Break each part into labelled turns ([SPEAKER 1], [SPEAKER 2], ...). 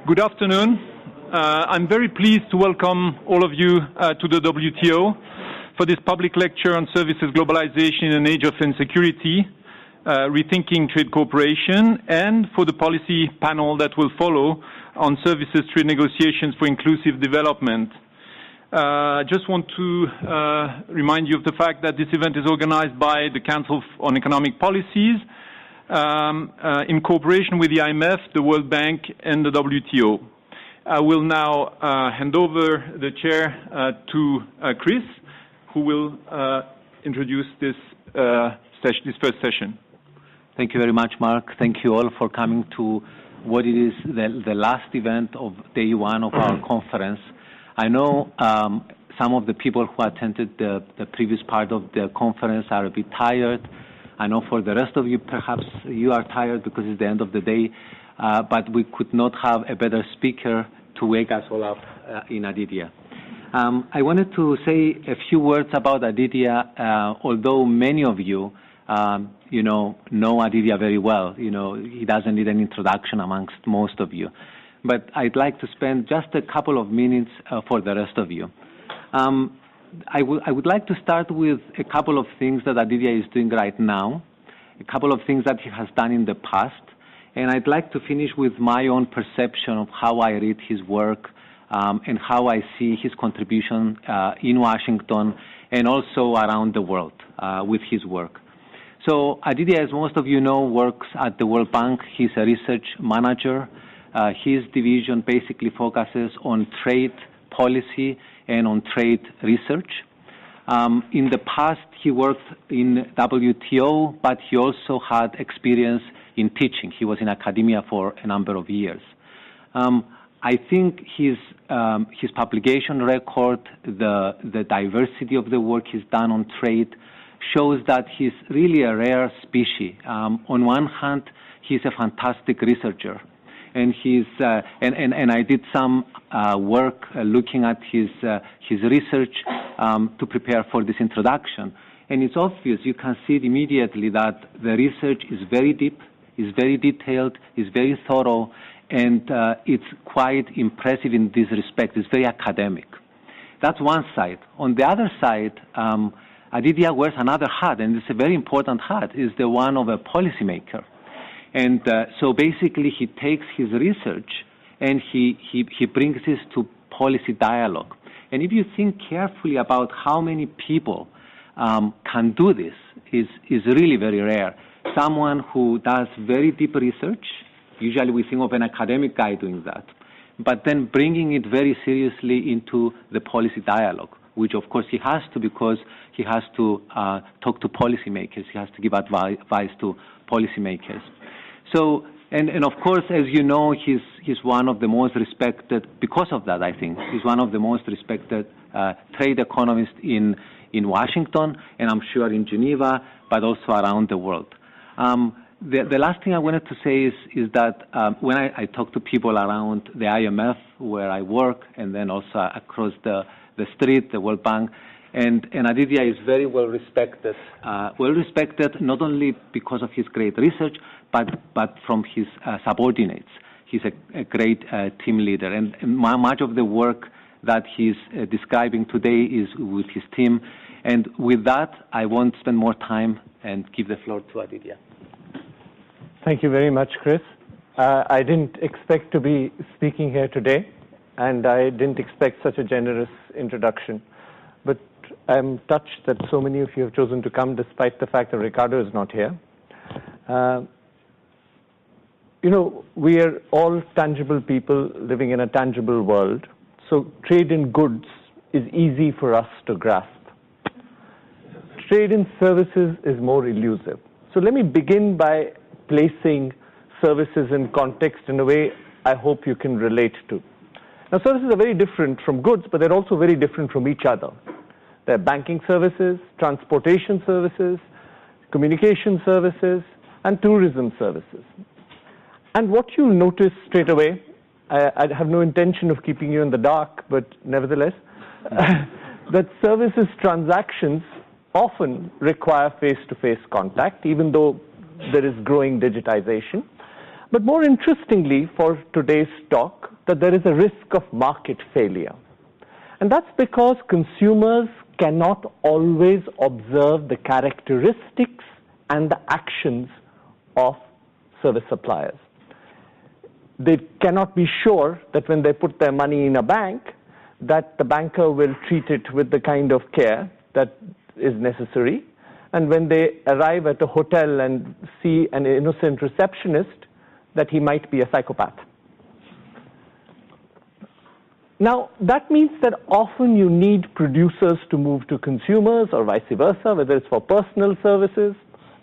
[SPEAKER 1] Good afternoon. I'm very pleased to welcome all of you to the WTO for this public lecture on services globalization in an age of insecurity, rethinking trade cooperation, and for the policy panel that will follow on services trade negotiations for inclusive development. I just want to remind you of the fact that this event is organized by the Council on Economic Policies in cooperation with the IMF, the World Bank, and the WTO. I will now hand over the chair to Chris, who will introduce this first session.
[SPEAKER 2] Thank you very much, Mark. Thank you all for coming to what it is the last event of day one of our conference. I know some of the people who attended the previous part of the conference are a bit tired. I know for the rest of you, perhaps you are tired because it's the end of the day, but we could not have a better speaker to wake us all up in Aaditya. I wanted to say a few words about Aaditya, although many of you, know Aaditya very well. He doesn't need an introduction amongst most of you. But I'd like to spend just a couple of minutes for the rest of you. I would like to start with a couple of things that Aaditya is doing right now, a couple of things that he has done in the past, and I'd like to finish with my own perception of how I read his work and how I see his contribution in Washington and also around the world with his work. So Aaditya, as most of you know, works at the World Bank. He's a research manager. His division basically focuses on trade policy and on trade research. In the past, he worked in WTO, but he also had experience in teaching. He was in academia for a number of years. I think his publication record, the diversity of the work he's done on trade, shows that he's really a rare species. On one hand, he's a fantastic researcher. And I did some work looking at his research to prepare for this introduction. And it's obvious, you can see it immediately, that the research is very deep, is very detailed, is very thorough, and it's quite impressive in this respect. It's very academic. That's one side. On the other side, Aaditya wears another hat, and it's a very important hat, is the one of a policymaker. And so basically he takes his research and he brings this to policy dialogue. And if you think carefully about how many people can do this, is really very rare. Someone who does very deep research, usually we think of an academic guy doing that, but then bringing it very seriously into the policy dialogue, which of course he has to, because he has to talk to policymakers, he has to give advice to policymakers. So, and of course, as you know, he's one of the most respected, because of that, I think, he's one of the most respected trade economists in Washington, and I'm sure in Geneva, but also around the world. The last thing I wanted to say is that when I talk to people around the IMF, where I work, and then also across the street, the World Bank, and Aaditya is very well respected not only because of his great research, but from his subordinates. He's a great team leader, and much of the work that he's describing today is with his team. And with that, I won't spend more time and give the floor to Aaditya.
[SPEAKER 3] Thank you very much, Chris. I didn't expect to be speaking here today, and I didn't expect such a generous introduction. But I'm touched that so many of you have chosen to come despite the fact that Ricardo is not here. We are all tangible people living in a tangible world, so trade in goods is easy for us to grasp. Trade in services is more elusive. So let me begin by placing services in context in a way I hope you can relate to. Now, services are very different from goods, but they're also very different from each other. They're banking services, transportation services, communication services, and tourism services. And what you'll notice straight away, I have no intention of keeping you in the dark, but nevertheless, that services transactions often require face-to-face contact, even though there is growing digitization. But more interestingly for today's talk, that there is a risk of market failure. And that's because consumers cannot always observe the characteristics and the actions of service suppliers. They cannot be sure that when they put their money in a bank, that the banker will treat it with the kind of care that is necessary. And when they arrive at a hotel and see an innocent receptionist, that he might be a psychopath. Now, that means that often you need producers to move to consumers or vice versa, whether it's for personal services,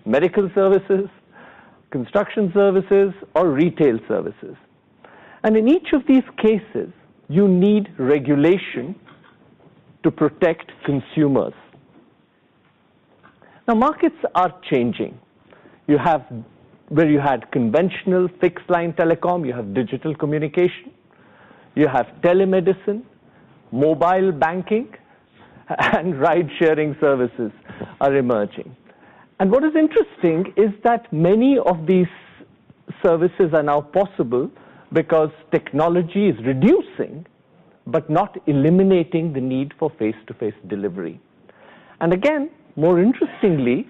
[SPEAKER 3] medical services, construction services, or retail services. And in each of these cases, you need regulation to protect consumers. Now, markets are changing. You have, where you had conventional fixed line telecom, you have digital communication, you have telemedicine, mobile banking, and ride-sharing services are emerging. And what is interesting is that many of these services are now possible because technology is reducing, but not eliminating the need for face-to-face delivery. And again, more interestingly,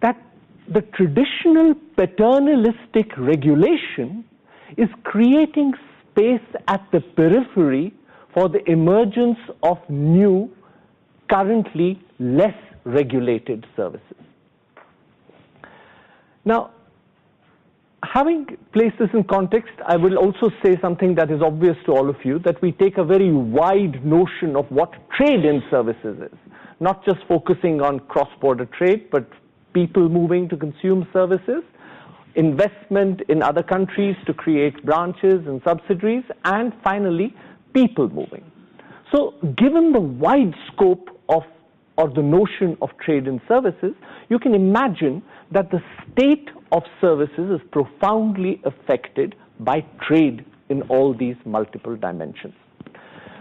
[SPEAKER 3] that the traditional paternalistic regulation is creating space at the periphery for the emergence of new, currently less regulated services. Now, having placed this in context, I will also say something that is obvious to all of you, that we take a very wide notion of what trade in services is, not just focusing on cross-border trade, but people moving to consume services, investment in other countries to create branches and subsidiaries, and finally, people moving. So given the wide scope of, or the notion of trade in services, you can imagine that the state of services is profoundly affected by trade in all these multiple dimensions.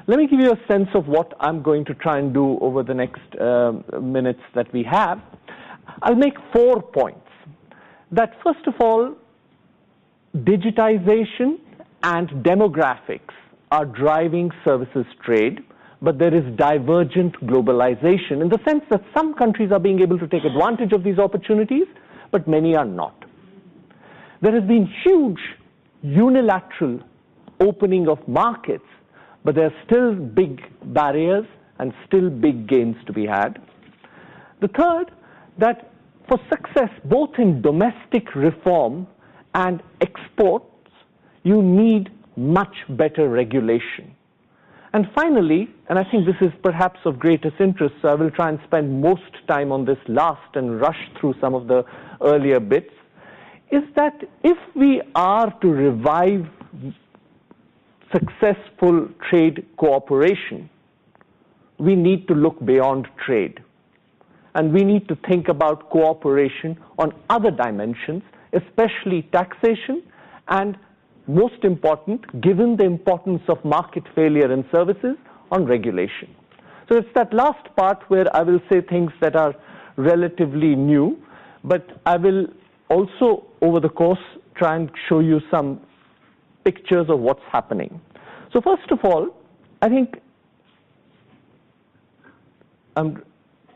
[SPEAKER 3] Let me give you a sense of what I'm going to try and do over the next minutes that we have. I'll make 4 points. That first of all, digitization and demographics are driving services trade, but there is divergent globalization in the sense that some countries are being able to take advantage of these opportunities, but many are not. There has been huge unilateral opening of markets, but there are still big barriers and still big gains to be had. The third, that for success both in domestic reform and exports, you need much better regulation. And finally, and I think this is perhaps of greatest interest, so I will try and spend most time on this last and rush through some of the earlier bits, is that if we are to revive successful trade cooperation, we need to look beyond trade. And we need to think about cooperation on other dimensions, especially taxation, and most important, given the importance of market failure in services, on regulation. So it's that last part where I will say things that are relatively new, but I will also, over the course, try and show you some pictures of what's happening. So first of all, I think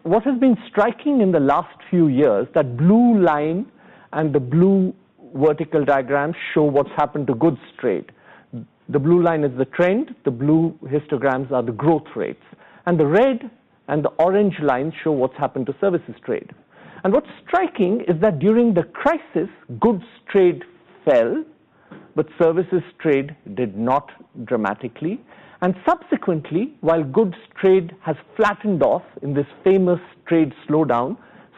[SPEAKER 3] what has been striking in the last few years, that blue line and the blue vertical diagrams show what's happened to goods trade. The blue line is the trend, the blue histograms are the growth rates, and the red and the orange lines show what's happened to services trade. And what's striking is that during the crisis, goods trade fell, but services trade did not dramatically. And subsequently, while goods trade has flattened off in this famous trade slowdown,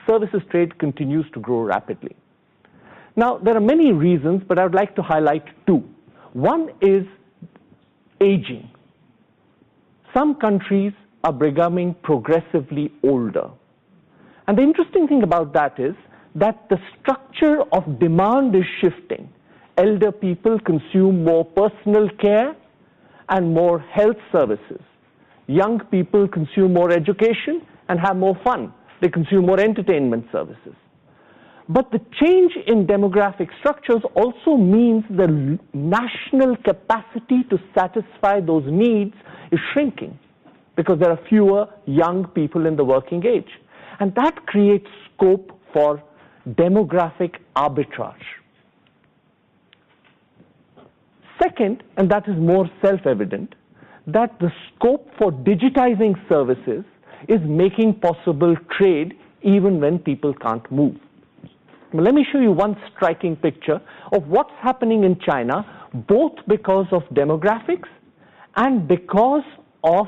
[SPEAKER 3] services trade continues to grow rapidly. Now, there are many reasons, but I would like to highlight 2. One is aging. Some countries are becoming progressively older. And the interesting thing about that is that the structure of demand is shifting. Elder people consume more personal care and more health services. Young people consume more education and have more fun. They consume more entertainment services. But the change in demographic structures also means the national capacity to satisfy those needs is shrinking because there are fewer young people in the working age. And that creates scope for demographic arbitrage. Second, and that is more self-evident, that the scope for digitizing services is making possible trade even when people can't move. Now, let me show you one striking picture of what's happening in China, both because of demographics and because of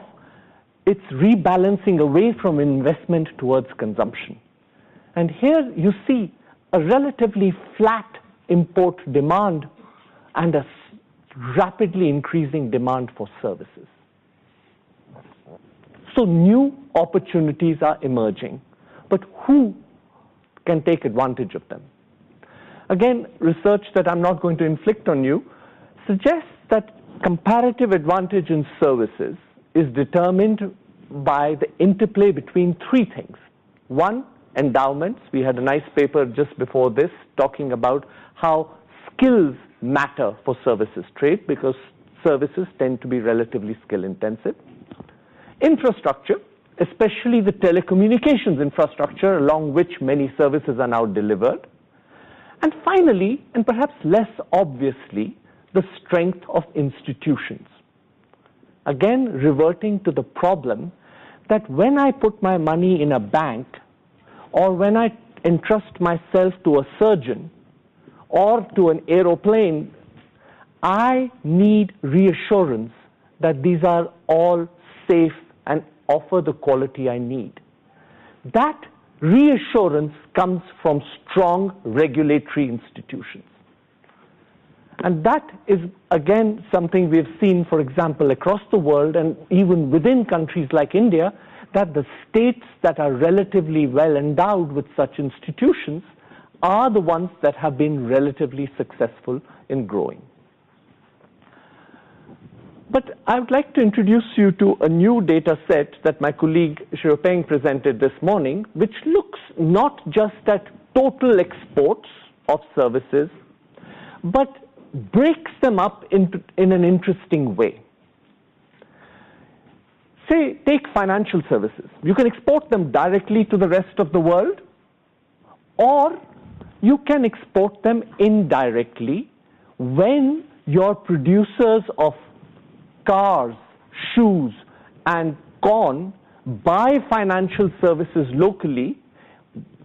[SPEAKER 3] its rebalancing away from investment towards consumption. And here you see a relatively flat import demand and a rapidly increasing demand for services. So new opportunities are emerging, but who can take advantage of them? Again, research that I'm not going to inflict on you suggests that comparative advantage in services is determined by the interplay between three things. One, endowments. We had a nice paper just before this talking about how skills matter for services trade because services tend to be relatively skill intensive. Infrastructure, especially the telecommunications infrastructure along which many services are now delivered. And finally, and perhaps less obviously, the strength of institutions. Again, reverting to the problem that when I put my money in a bank or when I entrust myself to a surgeon or to an aeroplane, I need reassurance that these are all safe and offer the quality I need. That reassurance comes from strong regulatory institutions. And that is, again, something we've seen, for example, across the world and even within countries like India, that the states that are relatively well endowed with such institutions are the ones that have been relatively successful in growing. But I would like to introduce you to a new data set that my colleague Xiaopeng presented this morning, which looks not just at total exports of services, but breaks them up in an interesting way. Say, take financial services. You can export them directly to the rest of the world, or you can export them indirectly when your producers of cars, shoes, and corn buy financial services locally.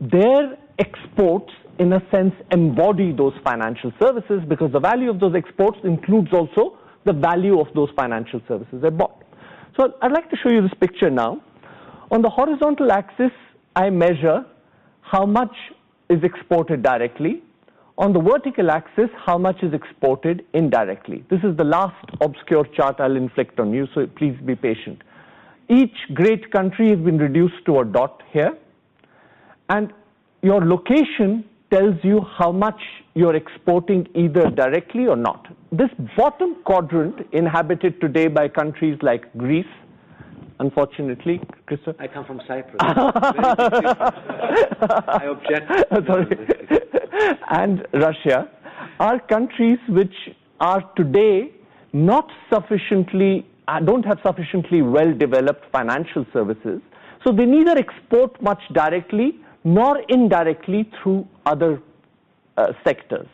[SPEAKER 3] Their exports, in a sense, embody those financial services because the value of those exports includes also the value of those financial services they bought. So I'd like to show you this picture now. On the horizontal axis, I measure how much is exported directly. On the vertical axis, how much is exported indirectly. This is the last obscure chart I'll inflict on you, so please be patient. Each great country has been reduced to a dot here, and your location tells you how much you're exporting either directly or not. This bottom quadrant, inhabited today by countries like Greece, unfortunately, Christopher?
[SPEAKER 2] I come from Cyprus. I object.
[SPEAKER 3] Sorry. And Russia are countries which are today not sufficiently, don't have sufficiently well-developed financial services, so they neither export much directly nor indirectly through other sectors.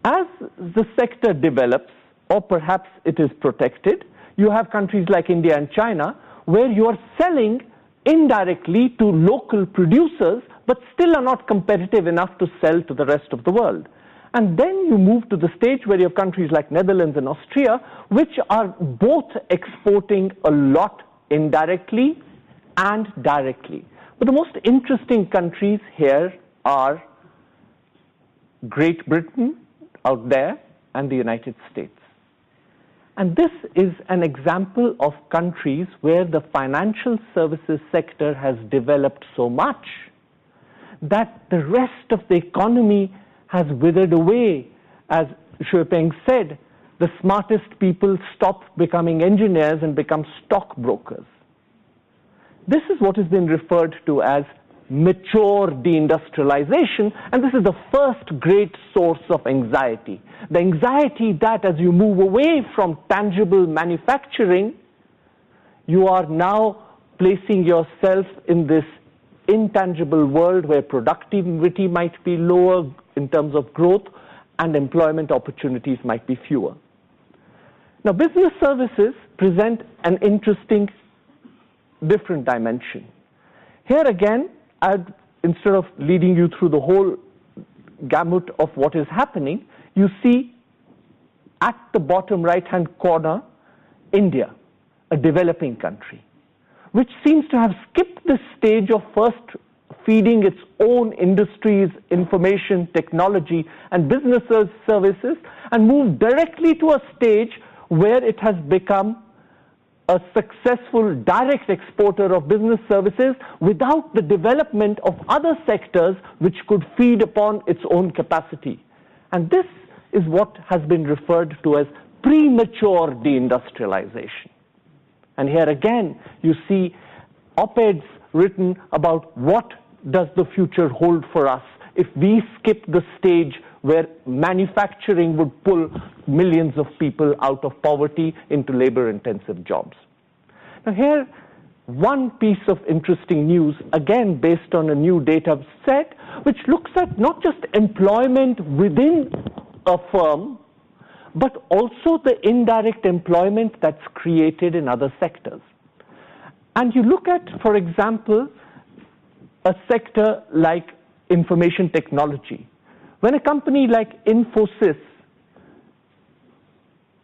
[SPEAKER 3] As the sector develops, or perhaps it is protected, you have countries like India and China where you are selling indirectly to local producers but still are not competitive enough to sell to the rest of the world. And then you move to the stage where you have countries like Netherlands and Austria, which are both exporting a lot indirectly and directly. But the most interesting countries here are Great Britain out there and the United States. And this is an example of countries where the financial services sector has developed so much that the rest of the economy has withered away. As Xiaopeng said, the smartest people stop becoming engineers and become stockbrokers. This is what has been referred to as mature deindustrialization, and this is the first great source of anxiety. The anxiety that as you move away from tangible manufacturing, you are now placing yourself in this intangible world where productivity might be lower in terms of growth and employment opportunities might be fewer. Now, business services present an interesting different dimension. Here again, instead of leading you through the whole gamut of what is happening, you see at the bottom right-hand corner, India, a developing country, which seems to have skipped the stage of first feeding its own industries, information, technology, and business services, and moved directly to a stage where it has become a successful direct exporter of business services without the development of other sectors which could feed upon its own capacity. And this is what has been referred to as premature deindustrialization. And here again, you see op-eds written about what does the future hold for us if we skip the stage where manufacturing would pull millions of people out of poverty into labor-intensive jobs. Now here, one piece of interesting news, again based on a new data set, which looks at not just employment within a firm, but also the indirect employment that's created in other sectors. And you look at, for example, a sector like information technology. When a company like Infosys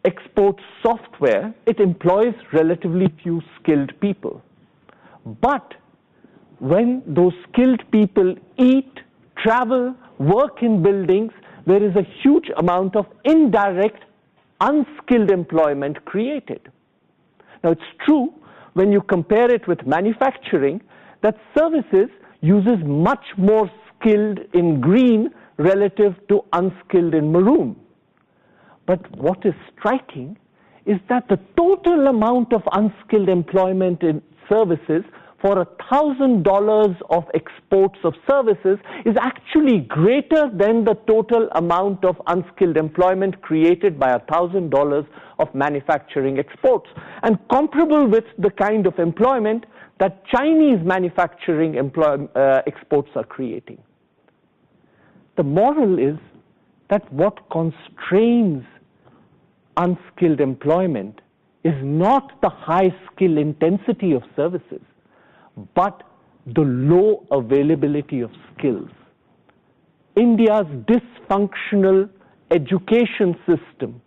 [SPEAKER 3] exports software, it employs relatively few skilled people. But when those skilled people eat, travel, work in buildings, there is a huge amount of indirect, unskilled employment created. Now, it's true when you compare it with manufacturing that services uses much more skilled in green relative to unskilled in maroon. But what is striking is that the total amount of unskilled employment in services for $1,000 of exports of services is actually greater than the total amount of unskilled employment created by $1,000 of manufacturing exports, and comparable with the kind of employment that Chinese manufacturing exports are creating. The moral is that what constrains unskilled employment is not the high skill intensity of services, but the low availability of skills. India's dysfunctional education system,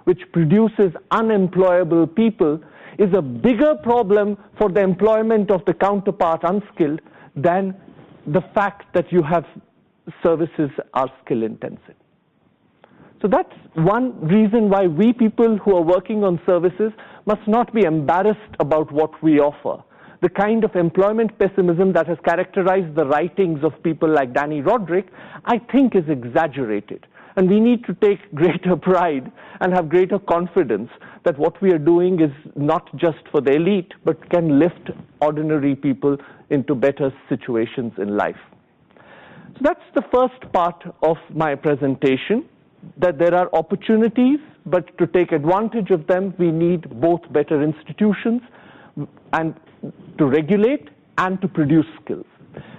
[SPEAKER 3] which produces unemployable people, is a bigger problem for the employment of the counterpart unskilled than the fact that you have services are skill intensive. So that's one reason why we people who are working on services must not be embarrassed about what we offer. The kind of employment pessimism that has characterized the writings of people like Danny Roderick, I think is exaggerated. And we need to take greater pride and have greater confidence that what we are doing is not just for the elite, but can lift ordinary people into better situations in life. So that's the first part of my presentation, that there are opportunities, but to take advantage of them, we need both better institutions and to regulate and to produce skills.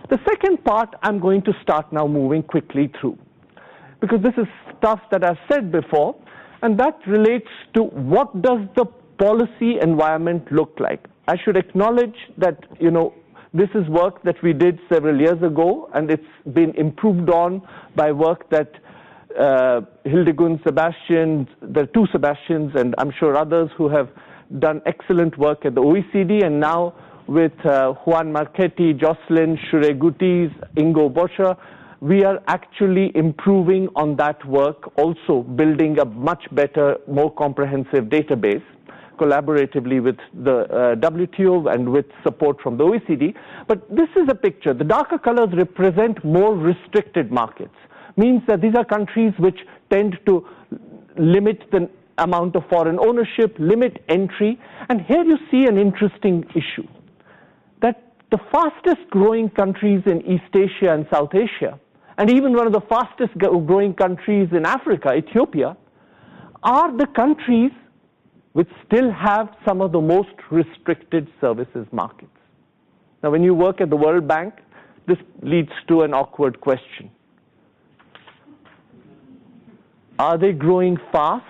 [SPEAKER 3] The second part I'm going to start now moving quickly through, because this is stuff that I've said before, and that relates to what does the policy environment look like. I should acknowledge that, this is work that we did several years ago, and it's been improved on by work that Hildegund, Sebastian, the two Sebastians, and I'm sure others who have done excellent work at the OECD, and now with Juan Marchetti, Jocelyn, Shure Gutierrez, Ingo Boscher, we are actually improving on that work, also building a much better, more comprehensive database, collaboratively with the WTO and with support from the OECD. But this is a picture. The darker colors represent more restricted markets. Means that these are countries which tend to limit the amount of foreign ownership, limit entry. And here you see an interesting issue, that the fastest growing countries in East Asia and South Asia, and even one of the fastest growing countries in Africa, Ethiopia, are the countries which still have some of the most restricted services markets. Now, when you work at the World Bank, this leads to an awkward question. Are they growing fast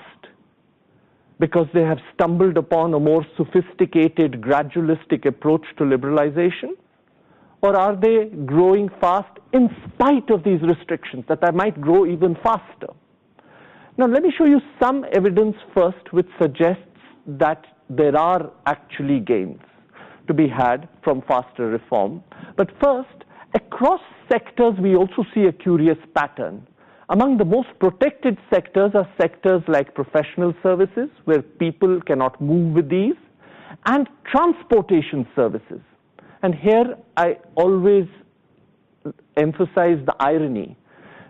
[SPEAKER 3] because they have stumbled upon a more sophisticated, gradualistic approach to liberalization? Or are they growing fast in spite of these restrictions, that they might grow even faster? Now, let me show you some evidence first which suggests that there are actually gains to be had from faster reform. But first, across sectors, we also see a curious pattern. Among the most protected sectors are sectors like professional services, where people cannot move with ease, and transportation services. And here I always emphasize the irony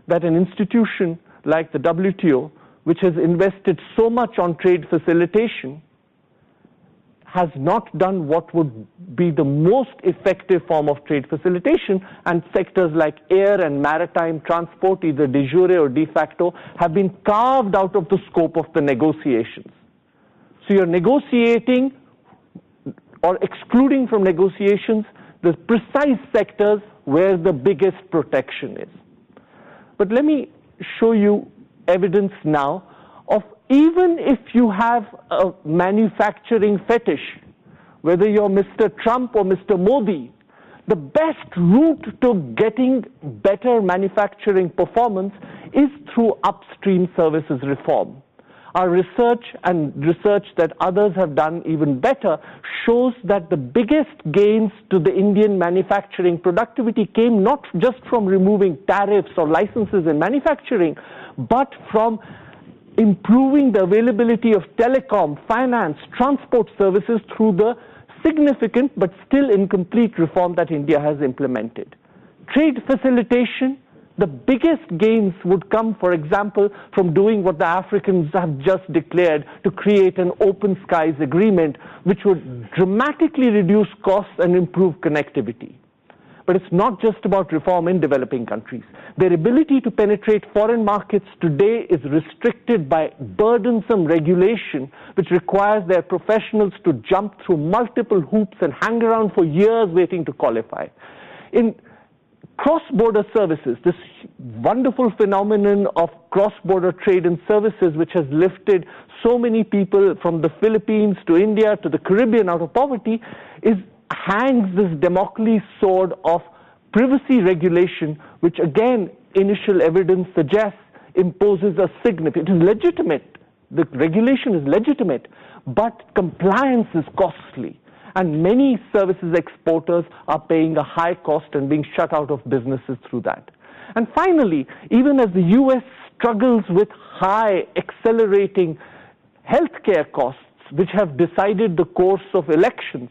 [SPEAKER 3] that an institution like the WTO, which has invested so much on trade facilitation, has not done what would be the most effective form of trade facilitation, and sectors like air and maritime transport, either de jure or de facto, have been carved out of the scope of the negotiations. So you're negotiating or excluding from negotiations the precise sectors where the biggest protection is. But let me show you evidence now of, even if you have a manufacturing fetish, whether you're Mr. Trump or Mr. Modi, the best route to getting better manufacturing performance is through upstream services reform. Our research and research that others have done even better shows that the biggest gains to the Indian manufacturing productivity came not just from removing tariffs or licenses in manufacturing, but from improving the availability of telecom, finance, transport services through the significant but still incomplete reform that India has implemented. Trade facilitation, the biggest gains would come, for example, from doing what the Africans have just declared, to create an open skies agreement which would dramatically reduce costs and improve connectivity. But it's not just about reform in developing countries. Their ability to penetrate foreign markets today is restricted by burdensome regulation, which requires their professionals to jump through multiple hoops and hang around for years waiting to qualify. In cross-border services, this wonderful phenomenon of cross-border trade and services, which has lifted so many people from the Philippines to India to the Caribbean out of poverty, hangs this Damocles sword of privacy regulation, which again, initial evidence suggests imposes a significant, it is legitimate, the regulation is legitimate, but compliance is costly. And many services exporters are paying a high cost and being shut out of businesses through that. And finally, even as the US struggles with high accelerating healthcare costs, which have decided the course of elections,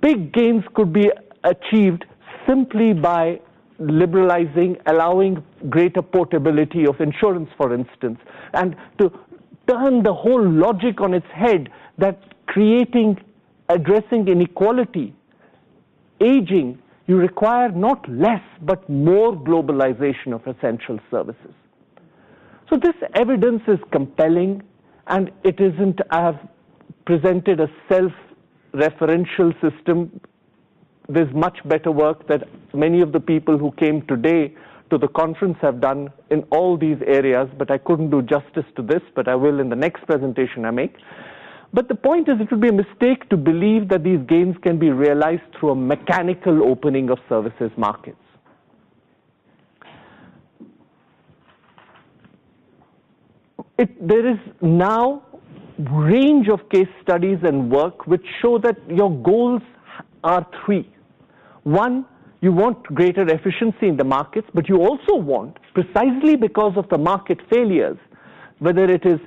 [SPEAKER 3] big gains could be achieved simply by liberalizing, allowing greater portability of insurance, for instance, and to turn the whole logic on its head that addressing inequality, aging, you require not less but more globalization of essential services. So this evidence is compelling, and it isn't, I have presented a self-referential system. There's much better work that many of the people who came today to the conference have done in all these areas, but I couldn't do justice to this, but I will in the next presentation I make. But the point is, it would be a mistake to believe that these gains can be realized through a mechanical opening of services markets. There is now a range of case studies and work which show that your goals are three. One, you want greater efficiency in the markets, but you also want, precisely because of the market failures, whether it is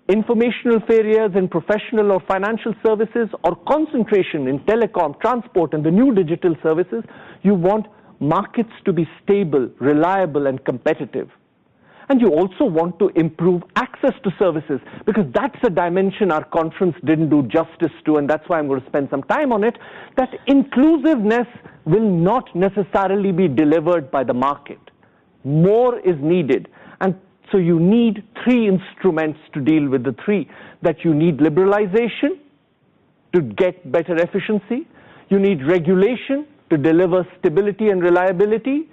[SPEAKER 3] informational failures in professional or financial services, or concentration in telecom, transport, and the new digital services, you want markets to be stable, reliable, and competitive. And you also want to improve access to services, because that's a dimension our conference didn't do justice to, and that's why I'm going to spend some time on it, that inclusiveness will not necessarily be delivered by the market. More is needed. And so you need three instruments to deal with the three. That you need liberalization to get better efficiency, you need regulation to deliver stability and reliability,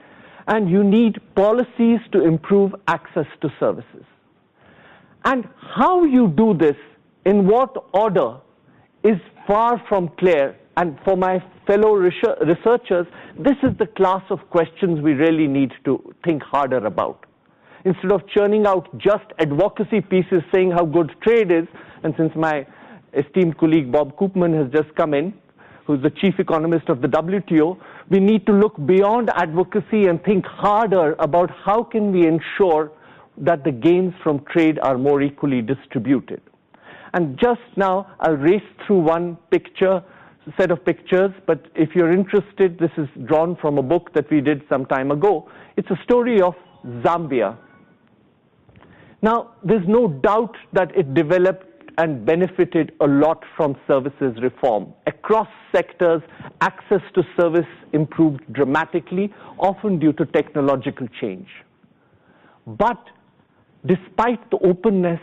[SPEAKER 3] and you need policies to improve access to services. And how you do this, in what order, is far from clear. And for my fellow researchers, this is the class of questions we really need to think harder about. Instead of churning out just advocacy pieces saying how good trade is, and since my esteemed colleague Bob Koopman has just come in, who's the chief economist of the WTO, we need to look beyond advocacy and think harder about how can we ensure that the gains from trade are more equally distributed. And just now, I'll race through one set of pictures, but if you're interested, this is drawn from a book that we did some time ago. It's a story of Zambia. Now, there's no doubt that it developed and benefited a lot from services reform. Across sectors, access to service improved dramatically, often due to technological change. But despite the openness,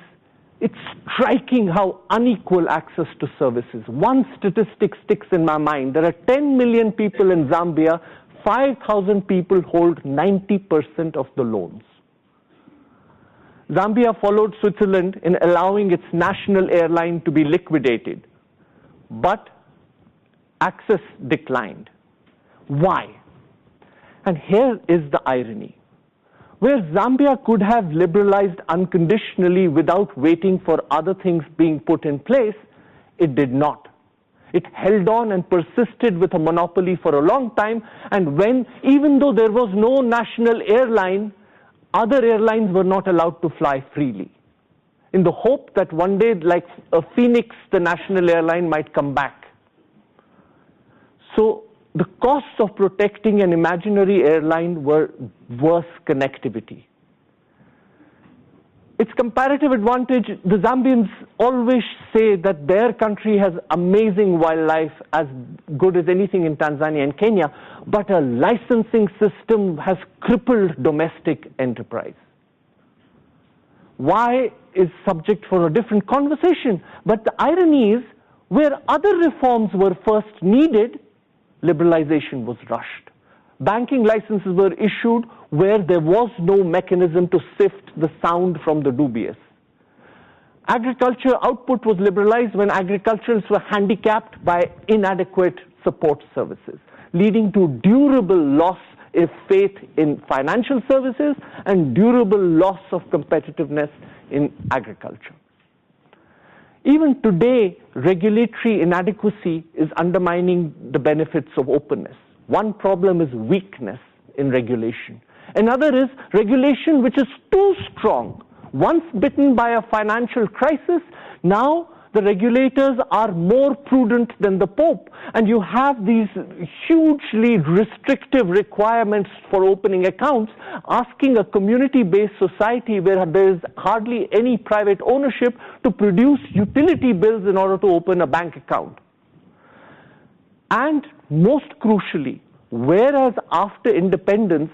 [SPEAKER 3] it's striking how unequal access to services. One statistic sticks in my mind. There are 10 million people in Zambia. 5,000 people hold 90% of the loans. Zambia followed Switzerland in allowing its national airline to be liquidated, but access declined. Why? And here is the irony. Where Zambia could have liberalized unconditionally without waiting for other things being put in place, it did not. It held on and persisted with a monopoly for a long time, and even though there was no national airline, other airlines were not allowed to fly freely, in the hope that one day, like a phoenix, the national airline might come back. So the costs of protecting an imaginary airline were worse connectivity. Its comparative advantage, the Zambians always say that their country has amazing wildlife, as good as anything in Tanzania and Kenya, but a licensing system has crippled domestic enterprise. Why is subject for a different conversation, but the irony is, where other reforms were first needed, liberalization was rushed. Banking licenses were issued where there was no mechanism to sift the sound from the dubious. Agriculture output was liberalized when agriculturalists were handicapped by inadequate support services, leading to durable loss of faith in financial services and durable loss of competitiveness in agriculture. Even today, regulatory inadequacy is undermining the benefits of openness. One problem is weakness in regulation. Another is regulation which is too strong. Once bitten by a financial crisis, now the regulators are more prudent than the Pope, and you have these hugely restrictive requirements for opening accounts, asking a community-based society where there is hardly any private ownership to produce utility bills in order to open a bank account. And most crucially, whereas after independence,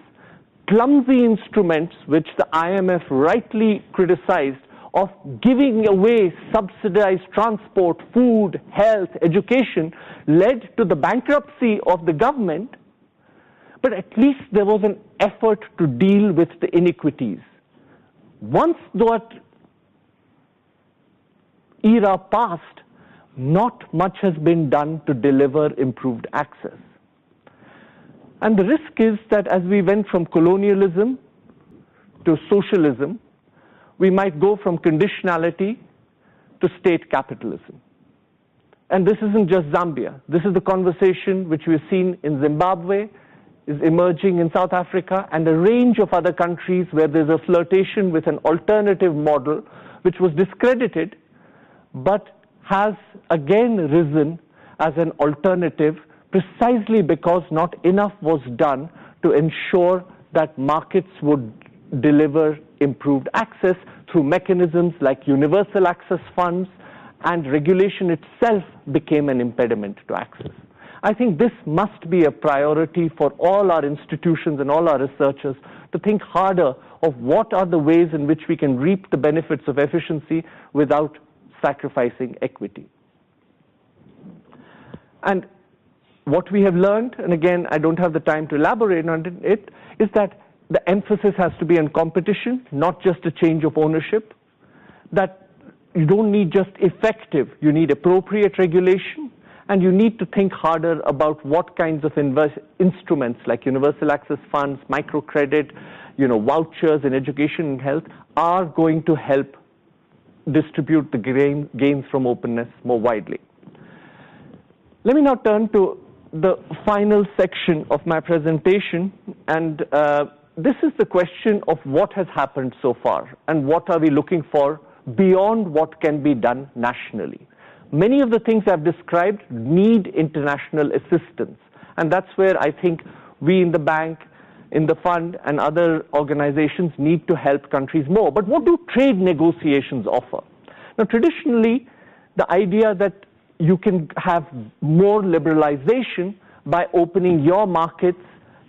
[SPEAKER 3] clumsy instruments, which the IMF rightly criticized, of giving away subsidized transport, food, health, education, led to the bankruptcy of the government, but at least there was an effort to deal with the iniquities. Once that era passed, not much has been done to deliver improved access. And the risk is that as we went from colonialism to socialism, we might go from conditionality to state capitalism. And this isn't just Zambia. This is the conversation which we've seen in Zimbabwe, is emerging in South Africa, and a range of other countries where there's a flirtation with an alternative model which was discredited, but has again risen as an alternative precisely because not enough was done to ensure that markets would deliver improved access through mechanisms like universal access funds, and regulation itself became an impediment to access. I think this must be a priority for all our institutions and all our researchers to think harder of what are the ways in which we can reap the benefits of efficiency without sacrificing equity. And what we have learned, and again, I don't have the time to elaborate on it, is that the emphasis has to be on competition, not just a change of ownership, that you don't need just effective, you need appropriate regulation, and you need to think harder about what kinds of instruments like universal access funds, microcredit, vouchers in education and health are going to help distribute the gains from openness more widely. Let me now turn to the final section of my presentation, and this is the question of what has happened so far and what are we looking for beyond what can be done nationally. Many of the things I've described need international assistance, and that's where I think we in the bank, in the fund, and other organizations need to help countries more. But what do trade negotiations offer? Now, traditionally, the idea that you can have more liberalization by opening your markets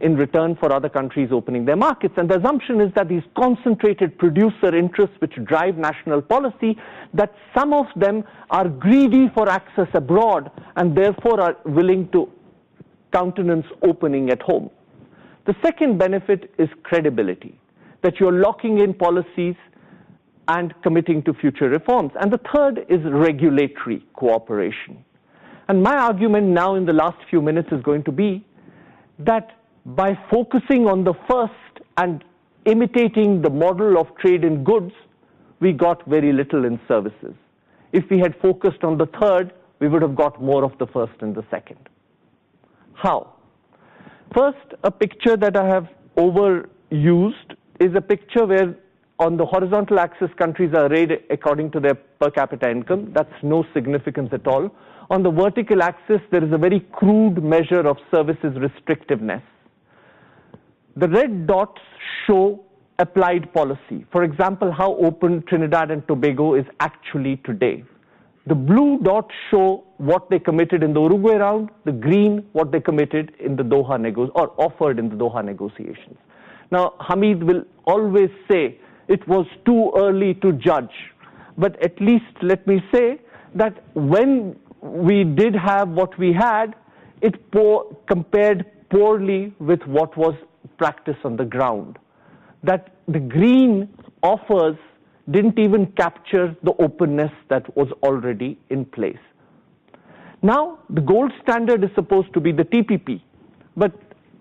[SPEAKER 3] in return for other countries opening their markets. And the assumption is that these concentrated producer interests which drive national policy, that some of them are greedy for access abroad and therefore are willing to countenance opening at home. The second benefit is credibility, that you're locking in policies and committing to future reforms. And the third is regulatory cooperation. And my argument now in the last few minutes is going to be that by focusing on the first and imitating the model of trade in goods, we got very little in services. If we had focused on the third, we would have got more of the first and the second. How? First, a picture that I have overused is a picture where on the horizontal axis countries are rated according to their per capita income. That's no significance at all. On the vertical axis, there is a very crude measure of services restrictiveness. The red dots show applied policy. For example, how open Trinidad and Tobago is actually today. The blue dots show what they committed in the Uruguay round, the green what they committed in the Doha or offered in the Doha negotiations. Now, Hamid will always say it was too early to judge, but at least let me say that when we did have what we had, it compared poorly with what was practice on the ground. That the green offers didn't even capture the openness that was already in place. Now, the gold standard is supposed to be the TPP, but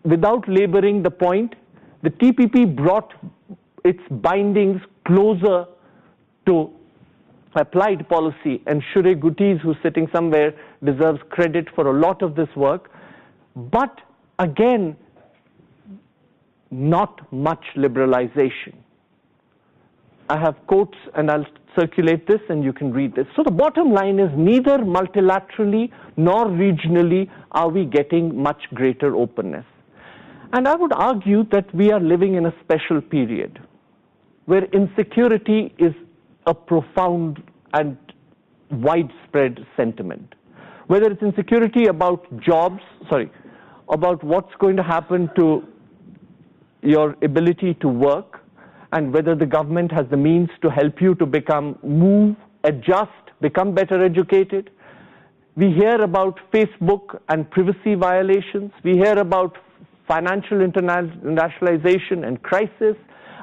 [SPEAKER 3] without laboring the point, the TPP brought its bindings closer to applied policy, and Shure Gutiz, who's sitting somewhere, deserves credit for a lot of this work. But again, not much liberalization. I have quotes and I'll circulate this and you can read this. So the bottom line is neither multilaterally nor regionally are we getting much greater openness. And I would argue that we are living in a special period where insecurity is a profound and widespread sentiment. Whether it's insecurity about jobs, about what's going to happen to your ability to work, and whether the government has the means to help you to move, adjust, become better educated. We hear about Facebook and privacy violations. We hear about financial internationalization and crisis,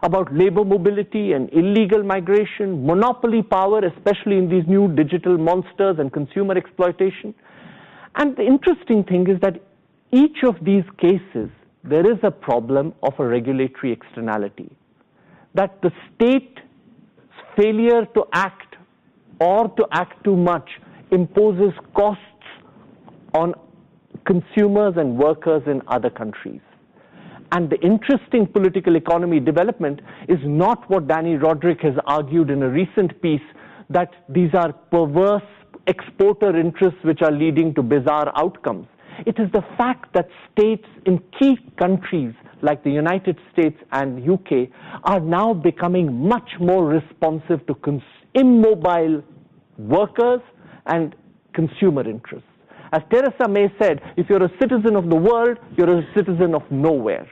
[SPEAKER 3] about labor mobility and illegal migration, monopoly power, especially in these new digital monsters, and consumer exploitation. And the interesting thing is that each of these cases, there is a problem of a regulatory externality, that the state's failure to act or to act too much imposes costs on consumers and workers in other countries. And the interesting political economy development is not what Danny Roderick has argued in a recent piece, that these are perverse exporter interests which are leading to bizarre outcomes. It is the fact that states in key countries like the United States and UK are now becoming much more responsive to immobile workers and consumer interests. As Theresa May said, if you're a citizen of the world, you're a citizen of nowhere.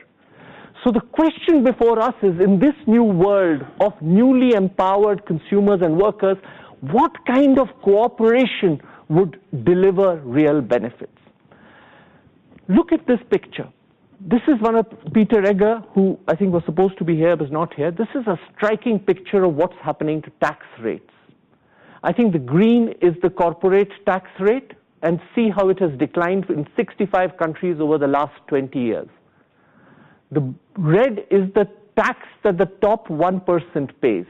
[SPEAKER 3] So the question before us is, in this new world of newly empowered consumers and workers, what kind of cooperation would deliver real benefits? Look at this picture. This is one of Peter Egger, who I think was supposed to be here but is not here. This is a striking picture of what's happening to tax rates. I think the green is the corporate tax rate, and see how it has declined in 65 countries over the last 20 years. The red is the tax that the top 1% pays.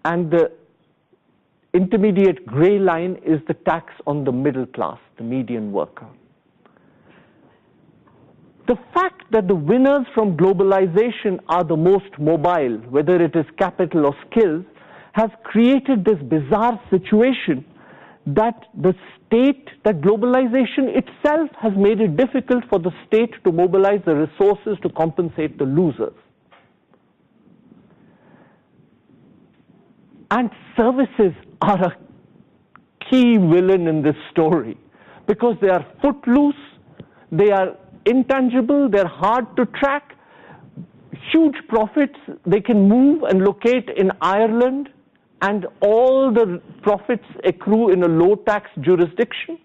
[SPEAKER 3] And the intermediate gray line is the tax on the middle class, the median worker. The fact that the winners from globalization are the most mobile, whether it is capital or skills, has created this bizarre situation that that globalization itself has made it difficult for the state to mobilize the resources to compensate the losers. And services are a key villain in this story because they are footloose, they are intangible, they're hard to track, huge profits, they can move and locate in Ireland, and all the profits accrue in a low-tax jurisdiction.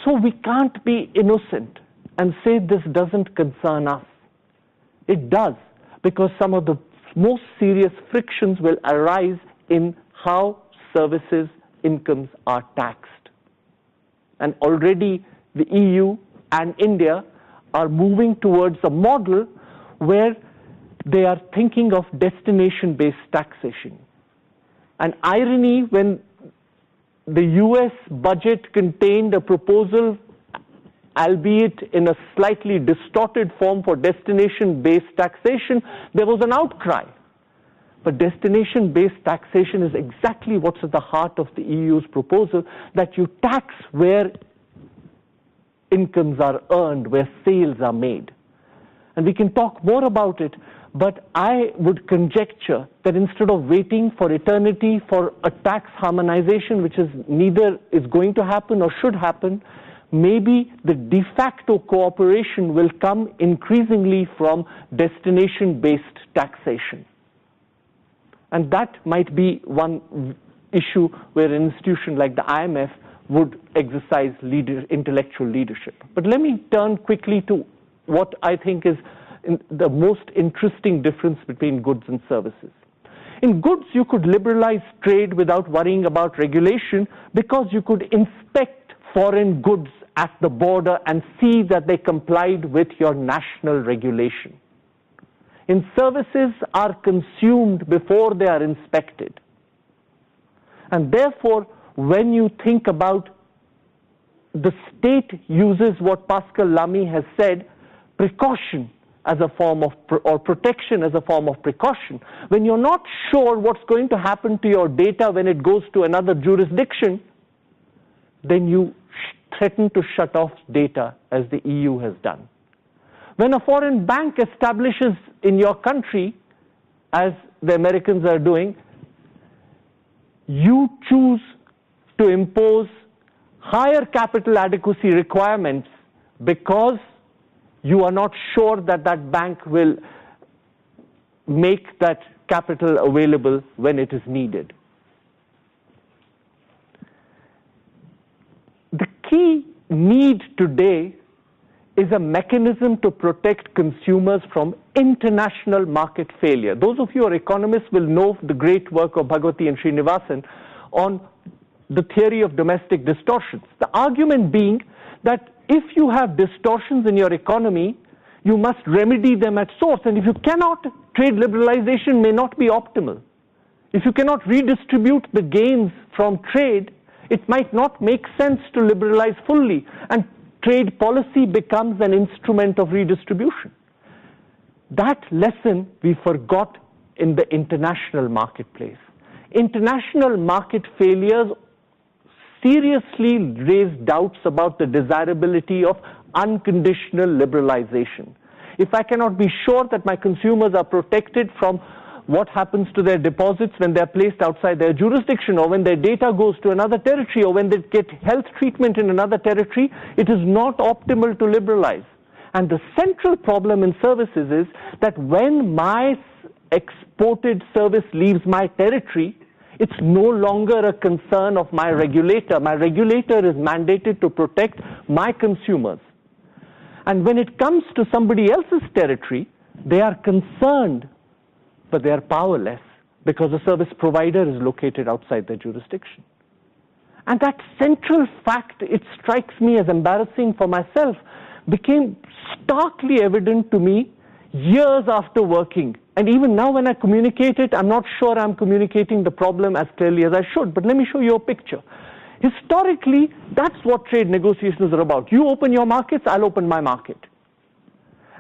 [SPEAKER 3] So we can't be innocent and say this doesn't concern us. It does, because some of the most serious frictions will arise in how services incomes are taxed. And already the EU and India are moving towards a model where they are thinking of destination-based taxation. An irony when the US budget contained a proposal, albeit in a slightly distorted form, for destination-based taxation, there was an outcry. But destination-based taxation is exactly what's at the heart of the EU's proposal, that you tax where incomes are earned, where sales are made. And we can talk more about it, but I would conjecture that instead of waiting for eternity for a tax harmonization, which is neither is going to happen or should happen, maybe the de facto cooperation will come increasingly from destination-based taxation. And that might be one issue where an institution like the IMF would exercise intellectual leadership. But let me turn quickly to what I think is the most interesting difference between goods and services. In goods, you could liberalize trade without worrying about regulation because you could inspect foreign goods at the border and see that they complied with your national regulation. In services are consumed before they are inspected. And therefore, when you think about the state uses what Pascal Lamy has said, precaution as a form of, or protection as a form of precaution. When you're not sure what's going to happen to your data when it goes to another jurisdiction, then you threaten to shut off data as the EU has done. When a foreign bank establishes in your country, as the Americans are doing, you choose to impose higher capital adequacy requirements because you are not sure that that bank will make that capital available when it is needed. The key need today is a mechanism to protect consumers from international market failure. Those of you who are economists will know the great work of Bhagwati and Srinivasan on the theory of domestic distortions. The argument being that if you have distortions in your economy, you must remedy them at source. And if you cannot, trade liberalization may not be optimal. If you cannot redistribute the gains from trade, it might not make sense to liberalize fully. And trade policy becomes an instrument of redistribution. That lesson we forgot in the international marketplace. International market failures seriously raised doubts about the desirability of unconditional liberalization. If I cannot be sure that my consumers are protected from what happens to their deposits when they're placed outside their jurisdiction, or when their data goes to another territory, or when they get health treatment in another territory, it is not optimal to liberalize. And the central problem in services is that when my exported service leaves my territory, it's no longer a concern of my regulator. My regulator is mandated to protect my consumers. And when it comes to somebody else's territory, they are concerned, but they are powerless because the service provider is located outside their jurisdiction. And that central fact, it strikes me as embarrassing for myself, became starkly evident to me years after working. And even now when I communicate it, I'm not sure I'm communicating the problem as clearly as I should. But let me show you a picture. Historically, that's what trade negotiations are about. You open your markets, I'll open my market.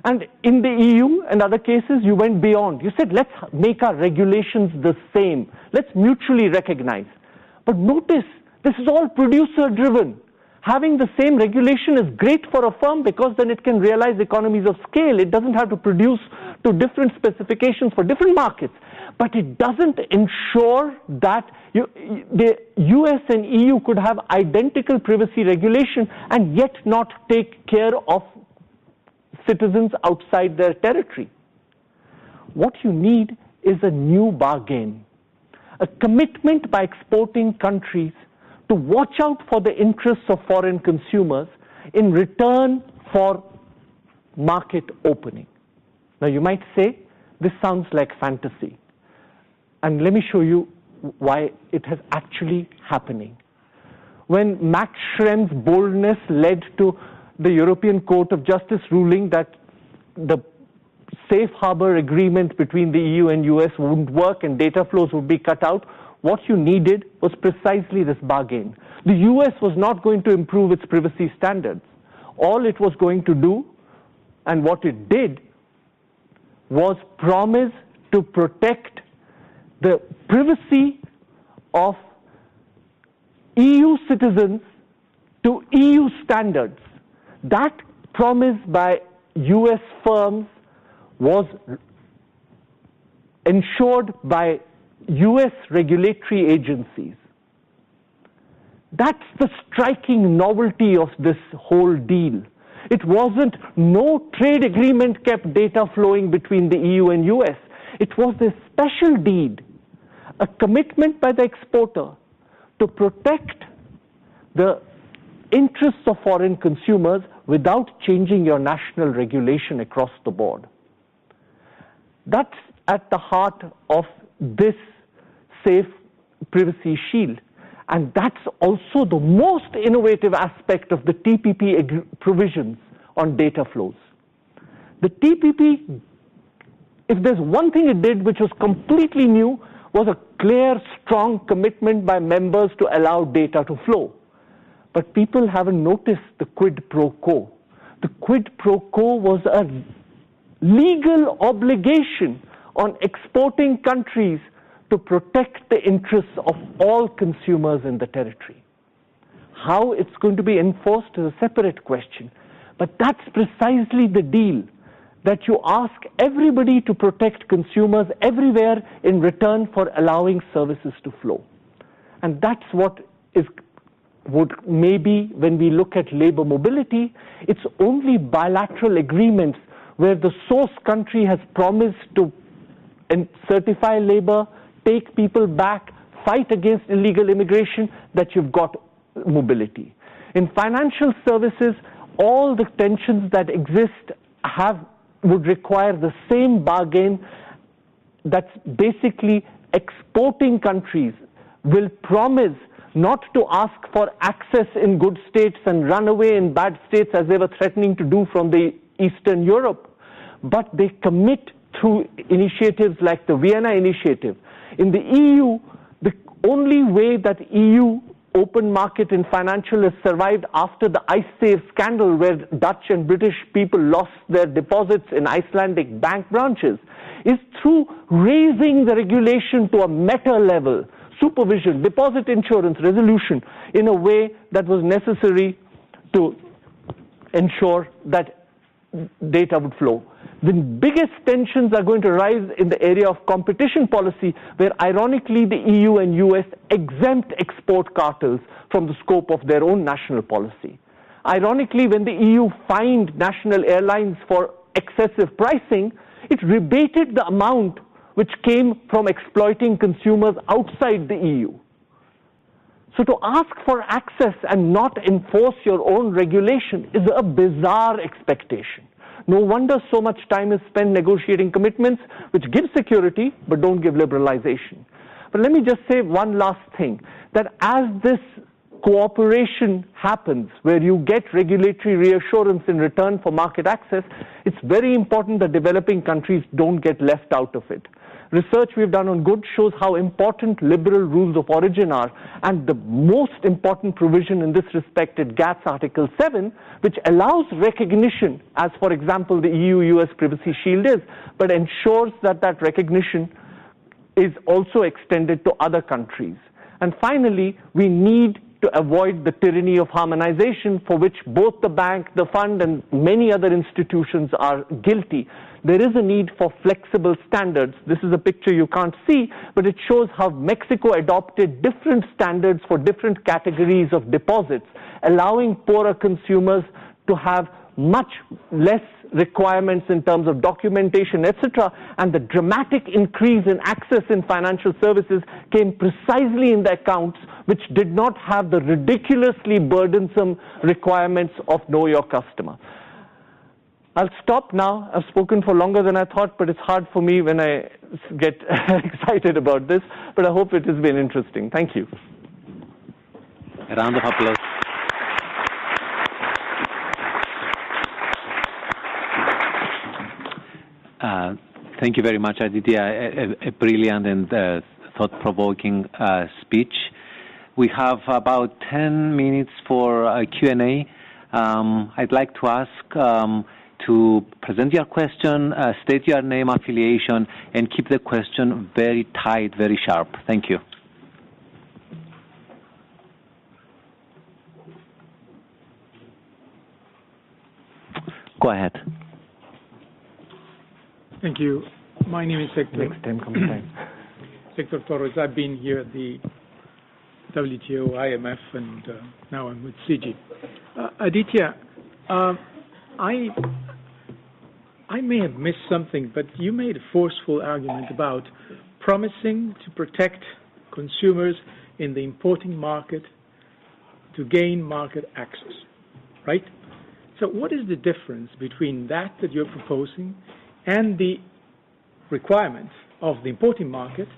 [SPEAKER 3] And in the EU and other cases, you went beyond. You said, let's make our regulations the same. Let's mutually recognize. But notice, this is all producer-driven. Having the same regulation is great for a firm because then it can realize economies of scale. It doesn't have to produce to different specifications for different markets. But it doesn't ensure that the US and EU could have identical privacy regulation and yet not take care of citizens outside their territory. What you need is a new bargain, a commitment by exporting countries to watch out for the interests of foreign consumers in return for market opening. Now you might say, this sounds like fantasy. And let me show you why it is actually happening. When Max Schrem's boldness led to the European Court of Justice ruling that the safe harbor agreement between the EU and US wouldn't work and data flows would be cut out, what you needed was precisely this bargain. The US was not going to improve its privacy standards. All it was going to do, and what it did, was promise to protect the privacy of EU citizens to EU standards. That promise by US firms was ensured by US regulatory agencies. That's the striking novelty of this whole deal. It wasn't no trade agreement kept data flowing between the EU and US. It was a special deed, a commitment by the exporter to protect the interests of foreign consumers without changing your national regulation across the board. That's at the heart of this safe privacy shield. And that's also the most innovative aspect of the TPP provisions on data flows. The TPP, if there's one thing it did which was completely new, was a clear, strong commitment by members to allow data to flow. But people haven't noticed the quid pro quo. The quid pro quo was a legal obligation on exporting countries to protect the interests of all consumers in the territory. How it's going to be enforced is a separate question. But that's precisely the deal, that you ask everybody to protect consumers everywhere in return for allowing services to flow. And that's what would maybe, when we look at labor mobility, it's only bilateral agreements where the source country has promised to certify labor, take people back, fight against illegal immigration, that you've got mobility. In financial services, all the tensions that exist would require the same bargain. That's basically exporting countries will promise not to ask for access in good states and run away in bad states as they were threatening to do from the Eastern Europe, but they commit through initiatives like the Vienna Initiative. In the EU, the only way that EU open market in financial has survived after the IceSave scandal, where Dutch and British people lost their deposits in Icelandic bank branches, is through raising the regulation to a meta level supervision, deposit insurance, resolution in a way that was necessary to ensure that data would flow. The biggest tensions are going to rise in the area of competition policy, where ironically the EU and US exempt export cartels from the scope of their own national policy. Ironically, when the EU fined national airlines for excessive pricing, it rebated the amount which came from exploiting consumers outside the EU. So to ask for access and not enforce your own regulation is a bizarre expectation. No wonder so much time is spent negotiating commitments which give security but don't give liberalization. But let me just say one last thing, that as this cooperation happens, where you get regulatory reassurance in return for market access, it's very important that developing countries don't get left out of it. Research we've done on goods shows how important liberal rules of origin are, and the most important provision in this respect is GATS Article 7, which allows recognition, as for example the EU-US Privacy Shield is, but ensures that that recognition is also extended to other countries. And finally, we need to avoid the tyranny of harmonization, for which both the bank, the fund, and many other institutions are guilty. There is a need for flexible standards. This is a picture you can't see, but it shows how Mexico adopted different standards for different categories of deposits, allowing poorer consumers to have much less requirements in terms of documentation, etc. And the dramatic increase in access in financial services came precisely in the accounts which did not have the ridiculously burdensome requirements of know your customer. I'll stop now. I've spoken for longer than I thought, but it's hard for me when I get excited about this, but I hope it has been interesting. Thank you.
[SPEAKER 2] A round of applause. Thank you very much, Aditya. A brilliant and thought-provoking speech. We have about 10 minutes for Q&A. I'd like to ask to present your question, state your name, affiliation, and keep the question very tight, very sharp. Thank you. Go ahead.
[SPEAKER 4] Thank you. My name is Hector.
[SPEAKER 3] Next time, come time.
[SPEAKER 4] Hector Torres. I've been here at the WTO, IMF, and now I'm with CG. Aditya, I may have missed something, but you made a forceful argument about promising to protect consumers in the importing market to gain market access, right? So what is the difference between that you're proposing and the requirement of the importing market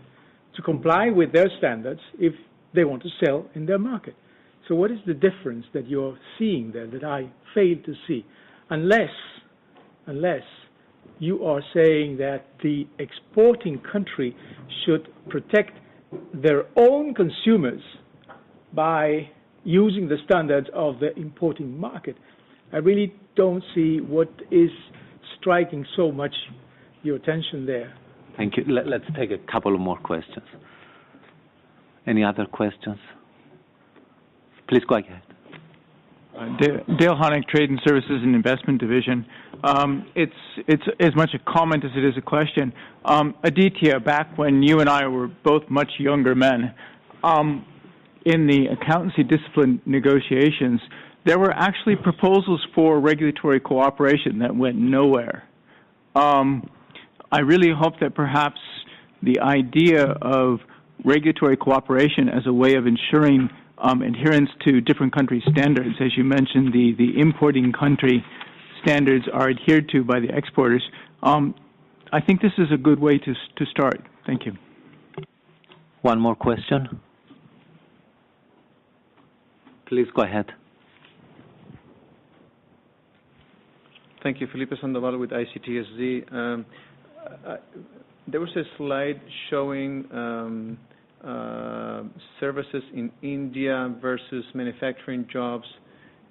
[SPEAKER 4] to comply with their standards if they want to sell in their market? So what is the difference that you're seeing there that I fail to see? Unless you are saying that the exporting country should protect their own consumers by using the standards of the importing market. I really don't see what is striking so much your attention there.
[SPEAKER 2] Thank you. Let's take a couple of more questions. Any other questions? Please go ahead.
[SPEAKER 5] Dale Honig, Trade and Services and Investment Division. It's as much a comment as it is a question. Aditya, back when you and I were both much younger men, in the accountancy discipline negotiations, there were actually proposals for regulatory cooperation that went nowhere. I really hope that perhaps the idea of regulatory cooperation as a way of ensuring adherence to different country standards, as you mentioned, the importing country standards are adhered to by the exporters. I think this is a good way to start. Thank you.
[SPEAKER 2] One more question. Please go ahead.
[SPEAKER 6] Thank you. Felipe Sandoval with ICTSD. There was a slide showing services in India versus manufacturing jobs,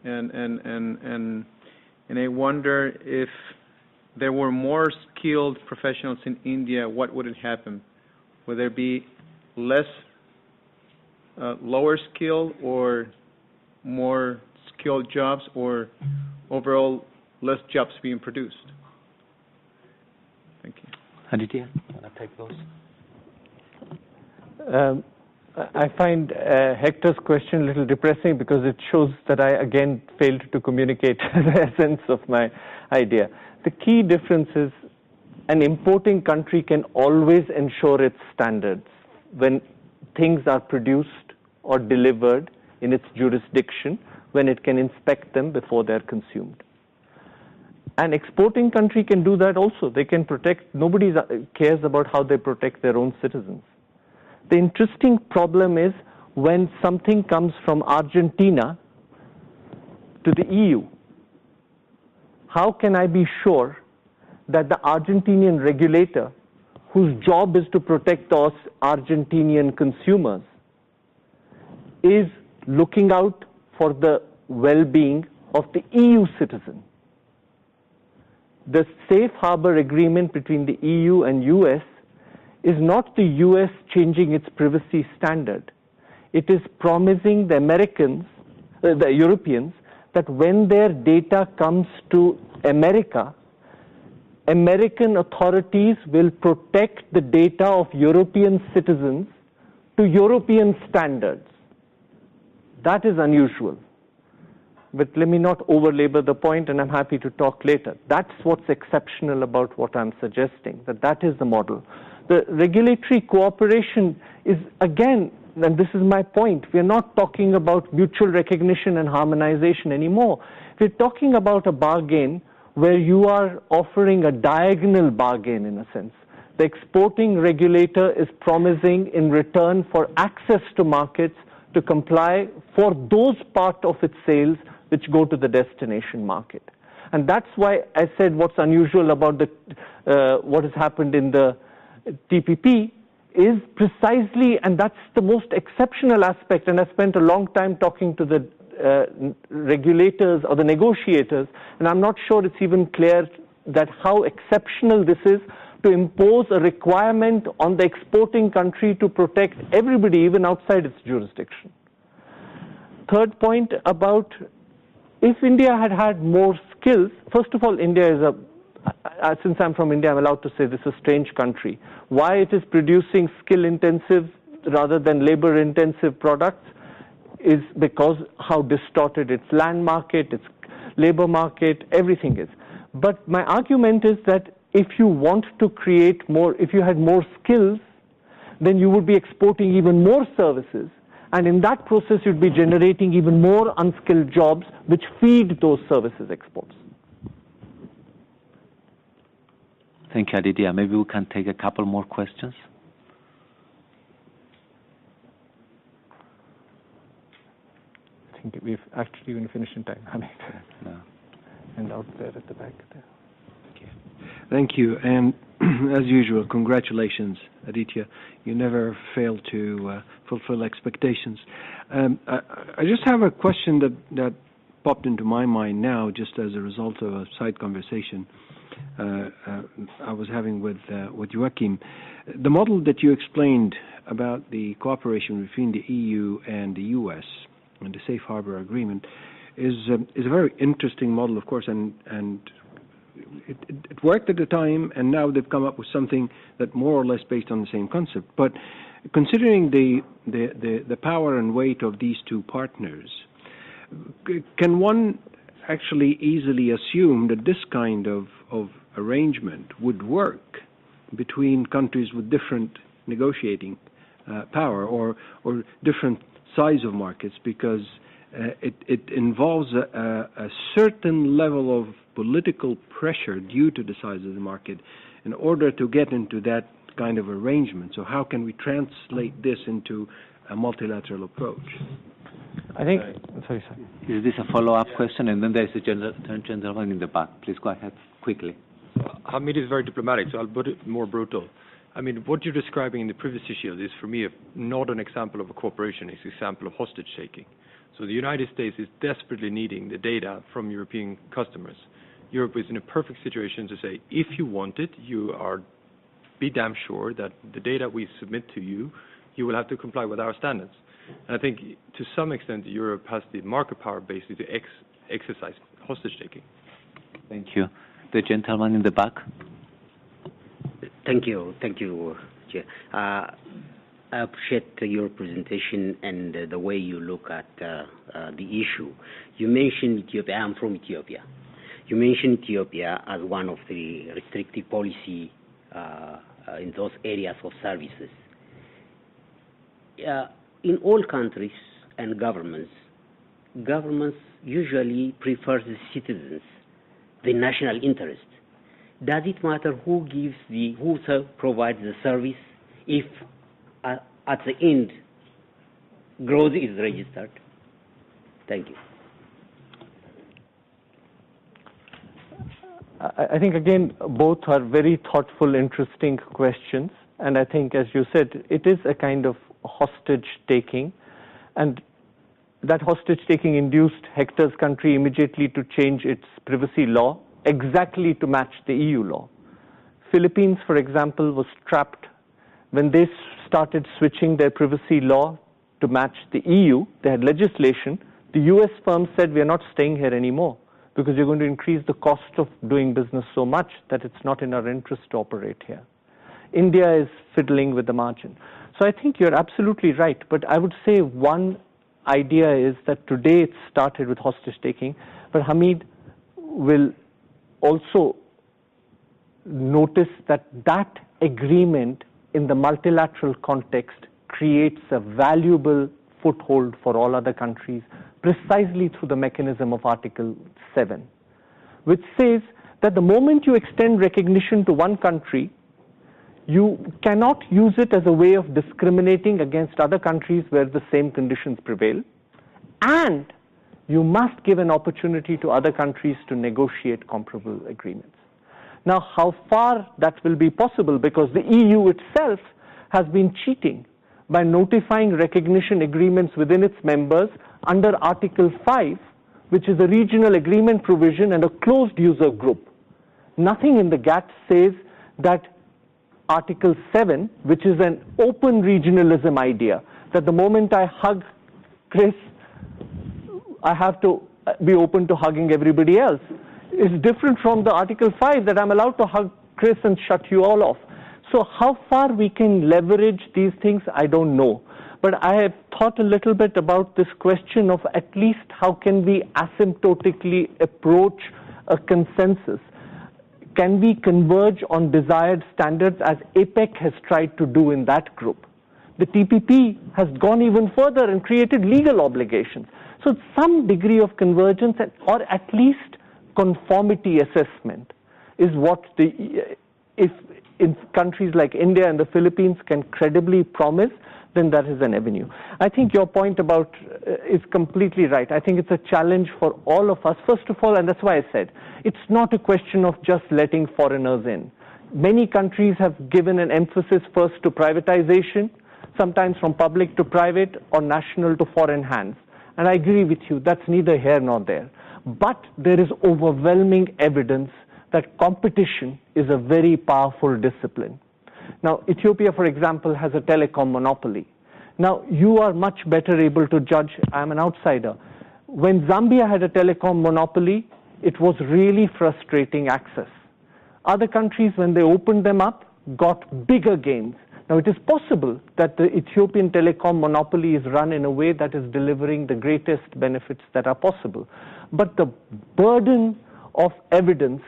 [SPEAKER 6] and I wonder if there were more skilled professionals in India, what would it happen? Would there be less lower skill or more skilled jobs, or overall less jobs being produced? Thank you.
[SPEAKER 2] Aaditya, you want to take those?
[SPEAKER 3] I find Hector's question a little depressing because it shows that I again failed to communicate the essence of my idea. The key difference is an importing country can always ensure its standards when things are produced or delivered in its jurisdiction, when it can inspect them before they're consumed. An exporting country can do that also. They can protect, nobody cares about how they protect their own citizens. The interesting problem is when something comes from Argentina to the EU. How can I be sure that the Argentinian regulator, whose job is to protect us Argentinian consumers, is looking out for the well-being of the EU citizen? The safe harbor agreement between the EU and US is not the US changing its privacy standard. It is promising the Americans, the Europeans, that when their data comes to America, American authorities will protect the data of European citizens to European standards. That is unusual. But let me not over-labor the point, and I'm happy to talk later. That's what's exceptional about what I'm suggesting, that is the model. The regulatory cooperation is, again, and this is my point, we're not talking about mutual recognition and harmonization anymore. We're talking about a bargain where you are offering a diagonal bargain, in a sense. The exporting regulator is promising in return for access to markets to comply for those part of its sales which go to the destination market. And that's why I said what's unusual about what has happened in the TPP is precisely, and that's the most exceptional aspect, and I spent a long time talking to the regulators or the negotiators, and I'm not sure it's even clear that how exceptional this is to impose a requirement on the exporting country to protect everybody, even outside its jurisdiction. Third point about if India had had more skills, first of all, India is since I'm from India, I'm allowed to say this is a strange country. Why it is producing skill-intensive rather than labor-intensive products is because how distorted its land market, its labor market, everything is. But my argument is that if you want to create more, if you had more skills, then you would be exporting even more services. And in that process, you'd be generating even more unskilled jobs which feed those services exports.
[SPEAKER 2] Thank you, Aaditya. Maybe we can take a couple more questions.
[SPEAKER 3] I think we've actually even finished in time.
[SPEAKER 2] No.
[SPEAKER 3] And out there at the back there.
[SPEAKER 7] Okay. Thank you. And as usual, congratulations, Aaditya. You never fail to fulfill expectations. I just have a question that popped into my mind now, just as a result of a side conversation I was having with Joachim. The model that you explained about the cooperation between the EU and the US and the Safe Harbor Agreement is a very interesting model, of course, and it worked at the time, and now they've come up with something that more or less based on the same concept. But considering the power and weight of these two partners, can one actually easily assume that this kind of arrangement would work between countries with different negotiating power or different size of markets, because it involves a certain level of political pressure due to the size of the market in order to get into that kind of arrangement. So how can we translate this into a multilateral approach?
[SPEAKER 3] I think, sorry.
[SPEAKER 2] Is this a follow-up question? And then there's a gentleman in the back. Please go ahead quickly.
[SPEAKER 8] Hamid is very diplomatic, so I'll put it more brutal. I mean, what you're describing in the privacy shield is, for me, not an example of a cooperation. It's an example of hostage taking. So the United States is desperately needing the data from European customers. Europe is in a perfect situation to say, if you want it, be damn sure that the data we submit to you, you will have to comply with our standards. And I think to some extent Europe has the market power basically to exercise hostage-taking.
[SPEAKER 2] Thank you. The gentleman in the back.
[SPEAKER 9] Thank you, Chair. I appreciate your presentation and the way you look at the issue. You mentioned Ethiopia. I'm from Ethiopia. You mentioned Ethiopia as one of the restrictive policy in those areas of services. In all countries and governments usually prefer the citizens, the national interest. Does it matter who provides the service if at the end growth is registered? Thank you.
[SPEAKER 3] I think, again, both are very thoughtful, interesting questions. And I think, as you said, it is a kind of hostage-taking. And that hostage-taking induced Hector's country immediately to change its privacy law exactly to match the EU law. Philippines, for example, was trapped when they started switching their privacy law to match the EU. They had legislation. The US firms said, we are not staying here anymore because you're going to increase the cost of doing business so much that it's not in our interest to operate here. India is fiddling with the margin. So I think you're absolutely right. But I would say one idea is that today it started with hostage-taking, but Hamid will also notice that that agreement in the multilateral context creates a valuable foothold for all other countries precisely through the mechanism of Article 7, which says that the moment you extend recognition to one country, you cannot use it as a way of discriminating against other countries where the same conditions prevail, and you must give an opportunity to other countries to negotiate comparable agreements. Now, how far that will be possible, because the EU itself has been cheating by notifying recognition agreements within its members under Article 5, which is a regional agreement provision and a closed user group. Nothing in the GATT says that Article 7, which is an open regionalism idea, that the moment I hug Chris, I have to be open to hugging everybody else, is different from the Article 5 that I'm allowed to hug Chris and shut you all off. So how far we can leverage these things, I don't know. But I have thought a little bit about this question of at least how can we asymptotically approach a consensus. Can we converge on desired standards as APEC has tried to do in that group? The TPP has gone even further and created legal obligations. So some degree of convergence or at least conformity assessment is what if in countries like India and the Philippines can credibly promise, then that is an avenue. I think your point about is completely right. I think it's a challenge for all of us. First of all, and that's why I said, it's not a question of just letting foreigners in. Many countries have given an emphasis first to privatization, sometimes from public to private or national to foreign hands. And I agree with you, that's neither here nor there. But there is overwhelming evidence that competition is a very powerful discipline. Now, Ethiopia, for example, has a telecom monopoly. Now, you are much better able to judge. I'm an outsider. When Zambia had a telecom monopoly, it was really frustrating access. Other countries, when they opened them up, got bigger gains. Now, it is possible that the Ethiopian telecom monopoly is run in a way that is delivering the greatest benefits that are possible. But the burden of evidence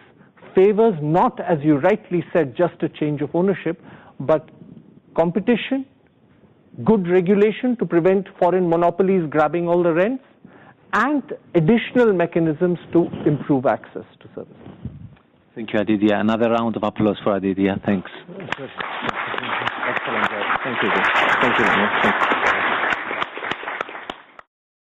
[SPEAKER 3] favors not, as you rightly said, just a change of ownership, but competition, good regulation to prevent foreign monopolies grabbing all the rents, and additional mechanisms to improve access to services.
[SPEAKER 2] Thank you, Aaditya. Another round of applause for Aaditya. Thanks.
[SPEAKER 3] Excellent job. Thank you. Thank you.